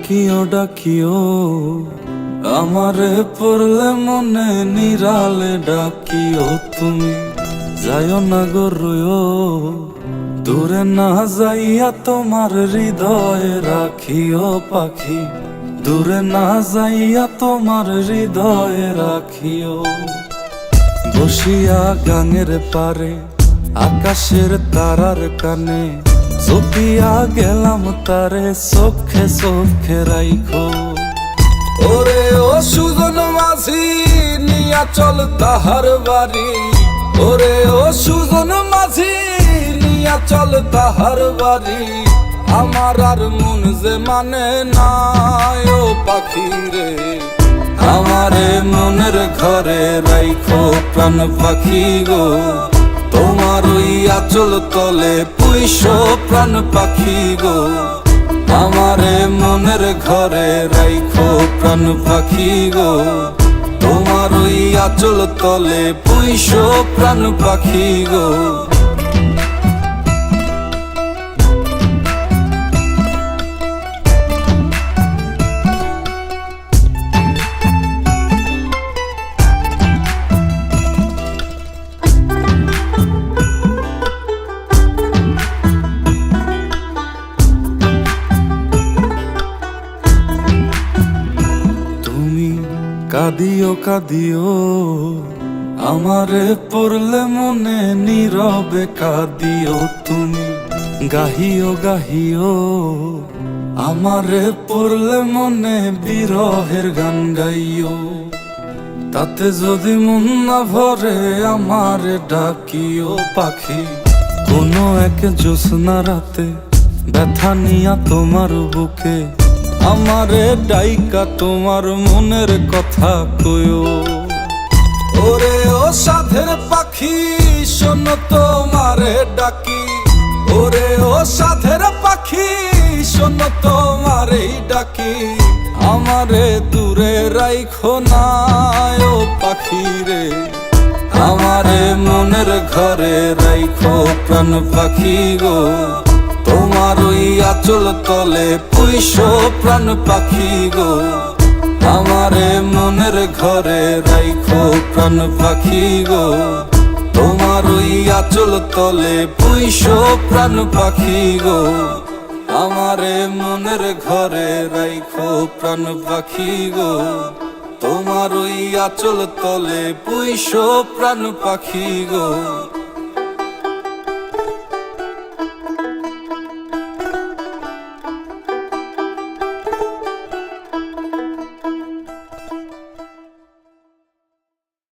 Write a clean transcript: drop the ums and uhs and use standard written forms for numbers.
ডাকিও ডাকিও আমারে পড়লে মনে নিরালে ডাকিও তুমি যাইও না গো রুইও দূরে না যাইয়া তোমার হৃদয়ে রাখিও পাখি দূরে না যাইয়া তোমার হৃদয়ে রাখিও বসিয়া গাঙের পারে আকাশের তারার কানে চপিয়া গেলাম তারে চোখে চোখে রাইখো ওরে ও সুজন মাঝি নিয়া চল তাহার বাড়ি ওরে ও সুজন মাঝি নিয়া চল তাহার বাড়ি আমার আর মন যে মানে না ও পাখি রে আমারে মনের ঘরে রাইখো প্রাণ পাখি গো তোমার ওই আঁচল তলে পুইশো প্রাণ পাখি গো আমারে মনের ঘরে রাইখো প্রাণ পাখি গো তোমার ওই আঁচল তলে পুইশো প্রাণ পাখি গো কাঁদিও কাঁদিও আমারে পড়লে মনে নীরবে কাঁদিও তুমি গাহিও গাহিও আমারে পড়লে মনে বিরহের গান গাইও তাতে যদি মন না ভরে আমারে ডাকিও পাখি কোনো এক জ্যোৎস্না রাতে ব্যথা নিয়া তোমার বুকে আমারে ডাইকা তোমার মনের কথা কয়ো ওরে ও সাধের পাখি শোনো তোমারে ডাকি ওরে ও সাধের পাখি শোনো তোমারে ডাকি আমারে দূরে রাইখো না ও পাখি রে আমারে মনের ঘরে রাইখো প্রাণ পাখি গো তোমার ওই আঁচল তলে পুইশো প্রাণ পাখি গো আমারে মনের ঘরে রাইখো প্রাণ পাখি গো তোমার ওই আঁচল তলে পুইশো প্রাণ পাখি গো আমারে মনের ঘরে রাইখো প্রাণ পাখি গো তোমার ওই আঁচল তলে পুইশো প্রাণ পাখি গো।